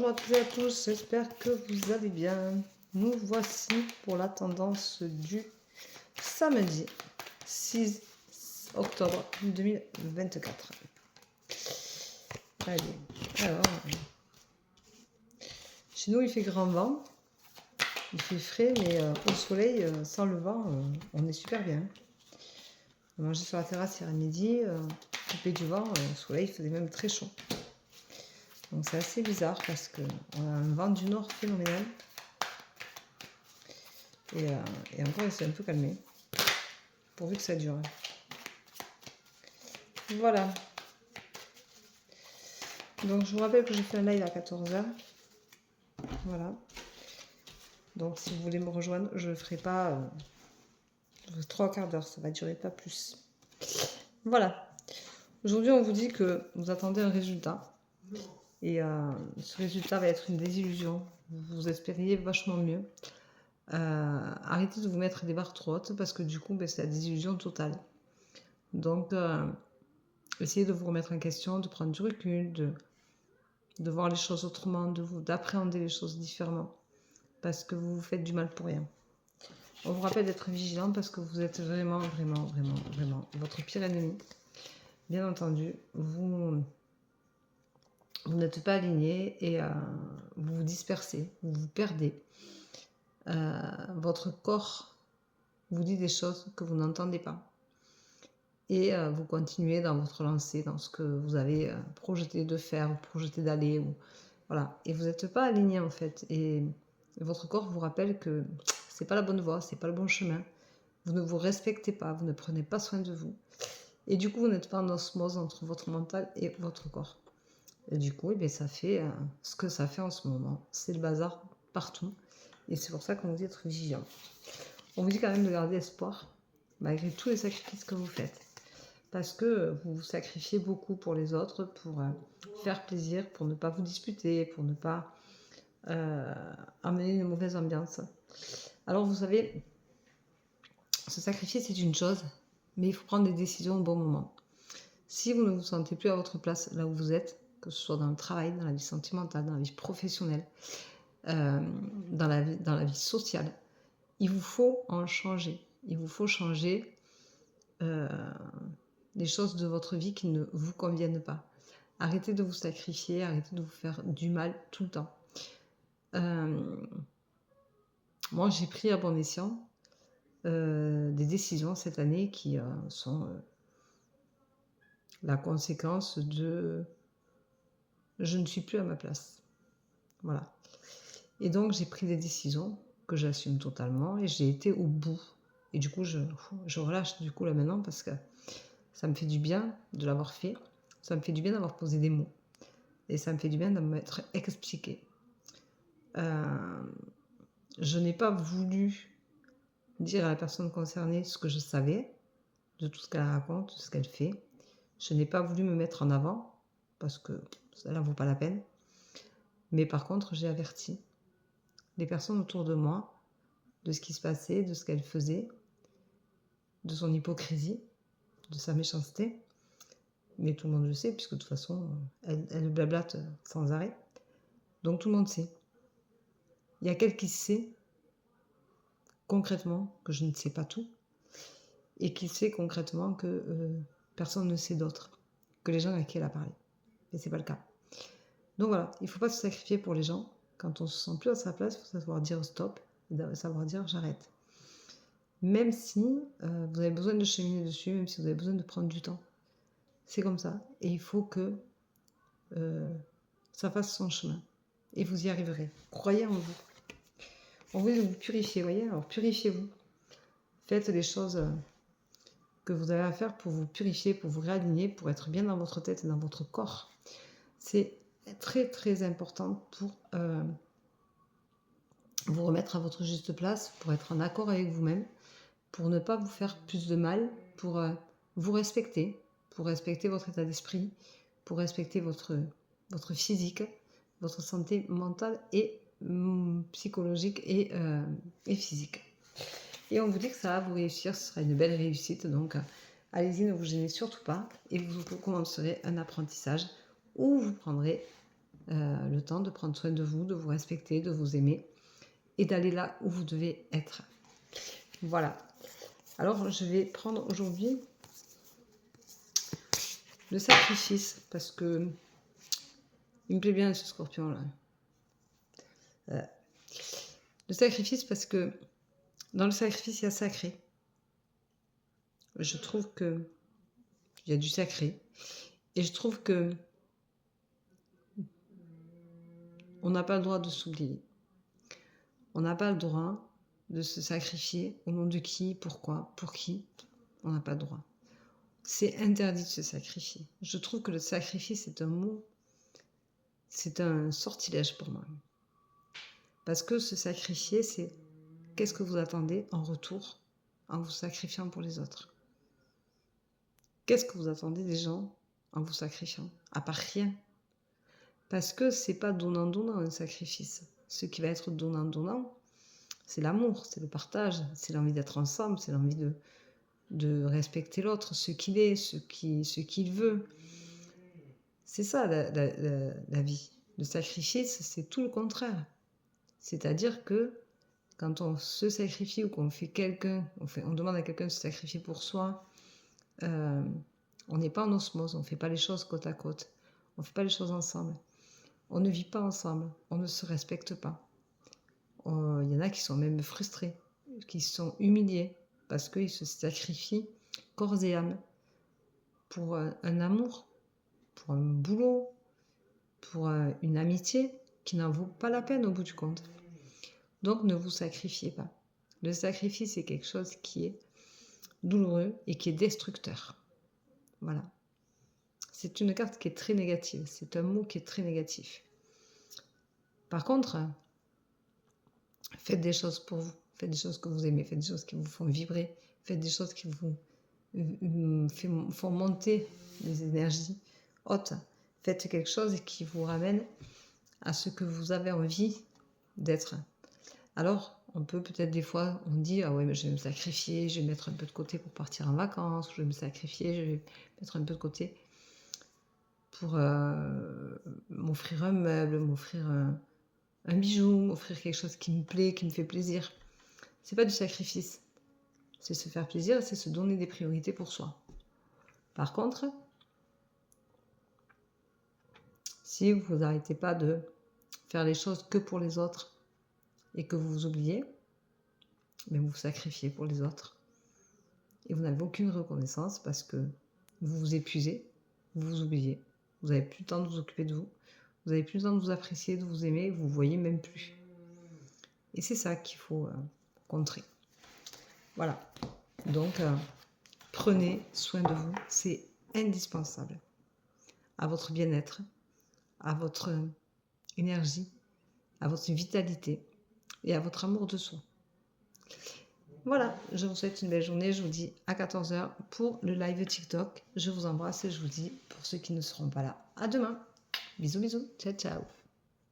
Bonjour à toutes et à tous, j'espère que vous allez bien. Nous voici pour la tendance du samedi 6 octobre 2024. Allez, alors, chez nous il fait grand vent, il fait frais, mais au soleil, sans le vent, on est super bien. On a mangé sur la terrasse hier à midi, coupé du vent, au soleil il faisait même très chaud. Donc c'est assez bizarre parce qu'on a un vent du nord phénoménal. Et encore, il s'est un peu calmé. Pourvu que ça dure. Voilà. Donc je vous rappelle que j'ai fait un live à 14 h. Voilà. Donc si vous voulez me rejoindre, je ne ferai pas 3 quarts d'heure. Ça va durer pas plus. Voilà. Aujourd'hui, on vous dit que vous attendez un résultat. Et ce résultat va être une désillusion. Vous espériez vachement mieux. Arrêtez de vous mettre des barres trop hautes parce que du coup, c'est la désillusion totale. Donc, essayez de vous remettre en question, de prendre du recul, de voir les choses autrement, d'appréhender les choses différemment. Parce que vous vous faites du mal pour rien. On vous rappelle d'être vigilant parce que vous êtes vraiment votre pire ennemi. Bien entendu, vous n'êtes pas aligné et vous vous dispersez, vous vous perdez. Votre corps vous dit des choses que vous n'entendez pas. Et vous continuez dans votre lancée, dans ce que vous avez projeté de faire, ou projeté d'aller. Voilà. Et vous n'êtes pas aligné en fait. Et votre corps vous rappelle que c'est pas la bonne voie, c'est pas le bon chemin. Vous ne vous respectez pas, vous ne prenez pas soin de vous. Et du coup, vous n'êtes pas en osmose entre votre mental et votre corps. Et du coup, ça fait ce que ça fait en ce moment. C'est le bazar partout. Et c'est pour ça qu'on vous dit d'être vigilant. On vous dit quand même de garder espoir, malgré tous les sacrifices que vous faites. Parce que vous vous sacrifiez beaucoup pour les autres, pour faire plaisir, pour ne pas vous disputer, pour ne pas amener une mauvaise ambiance. Alors vous savez, se sacrifier c'est une chose, mais il faut prendre des décisions au bon moment. Si vous ne vous sentez plus à votre place là où vous êtes, que ce soit dans le travail, dans la vie sentimentale, dans la vie professionnelle, dans la vie sociale, il vous faut en changer. Il vous faut changer des choses de votre vie qui ne vous conviennent pas. Arrêtez de vous sacrifier, arrêtez de vous faire du mal tout le temps. Moi, j'ai pris à bon escient des décisions cette année qui sont la conséquence de je ne suis plus à ma place. Voilà. Et donc, j'ai pris des décisions que j'assume totalement et j'ai été au bout. Et du coup, je relâche du coup là maintenant parce que ça me fait du bien de l'avoir fait. Ça me fait du bien d'avoir posé des mots. Et ça me fait du bien de m'être expliqué. Je n'ai pas voulu dire à la personne concernée ce que je savais de tout ce qu'elle raconte, de ce qu'elle fait. Je n'ai pas voulu me mettre en avant parce que ça ne vaut pas la peine. Mais par contre, j'ai averti les personnes autour de moi de ce qui se passait, de ce qu'elle faisait, de son hypocrisie, de sa méchanceté. Mais tout le monde le sait, puisque de toute façon, elle blablate sans arrêt. Donc tout le monde sait. Il y a qu'elle qui sait concrètement que je ne sais pas tout, et qui sait concrètement que personne ne sait d'autre que les gens à qui elle a parlé. Et c'est pas le cas. Donc voilà, il ne faut pas se sacrifier pour les gens. Quand on se sent plus à sa place, il faut savoir dire stop, et savoir dire j'arrête. Même si vous avez besoin de cheminer dessus, même si vous avez besoin de prendre du temps. C'est comme ça. Et il faut que ça fasse son chemin. Et vous y arriverez. Croyez en vous. On veut vous purifier, vous voyez. Alors purifiez-vous. Faites les choses que vous avez à faire pour vous purifier, pour vous réaligner, pour être bien dans votre tête et dans votre corps. C'est très très important pour vous remettre à votre juste place, pour être en accord avec vous-même, pour ne pas vous faire plus de mal, pour vous respecter, pour respecter votre état d'esprit, pour respecter votre physique, votre santé mentale et psychologique et physique. Et on vous dit que ça va vous réussir, ce sera une belle réussite, donc allez-y, ne vous gênez surtout pas, et vous commencerez un apprentissage où vous prendrez le temps de prendre soin de vous respecter, de vous aimer et d'aller là où vous devez être. Voilà. Alors, je vais prendre aujourd'hui le sacrifice parce que il me plaît bien ce scorpion là. Le sacrifice parce que dans le sacrifice, il y a sacré. Je trouve que il y a du sacré. Et je trouve que on n'a pas le droit de s'oublier. On n'a pas le droit de se sacrifier au nom de qui, pourquoi, pour qui. On n'a pas le droit. C'est interdit de se sacrifier. Je trouve que le sacrifice est un mot, c'est un sortilège pour moi. Parce que se sacrifier, c'est qu'est-ce que vous attendez en retour en vous sacrifiant pour les autres. Qu'est-ce que vous attendez des gens en vous sacrifiant? À part rien. Parce que c'est pas donnant-donnant un sacrifice. Ce qui va être donnant-donnant, c'est l'amour, c'est le partage, c'est l'envie d'être ensemble, c'est l'envie de respecter l'autre, ce qu'il est, ce qu'il veut. C'est ça la vie. Le sacrifice, c'est tout le contraire. C'est-à-dire que quand on se sacrifie ou qu'on fait on demande à quelqu'un de se sacrifier pour soi, on n'est pas en osmose, on ne fait pas les choses côte à côte, on ne fait pas les choses ensemble. On ne vit pas ensemble, on ne se respecte pas. Il y en a qui sont même frustrés, qui sont humiliés parce qu'ils se sacrifient corps et âme pour un amour, pour un boulot, pour une amitié qui n'en vaut pas la peine au bout du compte. Donc ne vous sacrifiez pas. Le sacrifice est quelque chose qui est douloureux et qui est destructeur. Voilà. C'est une carte qui est très négative. C'est un mot qui est très négatif. Par contre, faites des choses pour vous. Faites des choses que vous aimez. Faites des choses qui vous font vibrer. Faites des choses qui vous font monter les énergies hautes. Faites quelque chose qui vous ramène à ce que vous avez envie d'être. Alors, on peut peut-être des fois, on dit, ah ouais, mais je vais me sacrifier, je vais mettre un peu de côté pour partir en vacances, je vais me sacrifier, je vais mettre un peu de côté pour m'offrir un meuble, m'offrir un bijou, m'offrir quelque chose qui me plaît, qui me fait plaisir. C'est pas du sacrifice. C'est se faire plaisir, c'est se donner des priorités pour soi. Par contre, si vous n'arrêtez pas de faire les choses que pour les autres et que vous vous oubliez, mais vous vous sacrifiez pour les autres et vous n'avez aucune reconnaissance parce que vous vous épuisez, vous vous oubliez, vous n'avez plus le temps de vous occuper de vous, vous n'avez plus le temps de vous apprécier, de vous aimer, vous ne voyez même plus. Et c'est ça qu'il faut contrer. Voilà. Donc, prenez soin de vous, c'est indispensable à votre bien-être, à votre énergie, à votre vitalité et à votre amour de soi. Voilà, je vous souhaite une belle journée. Je vous dis à 14h pour le live TikTok. Je vous embrasse et je vous dis, pour ceux qui ne seront pas là, à demain. Bisous, bisous. Ciao, ciao.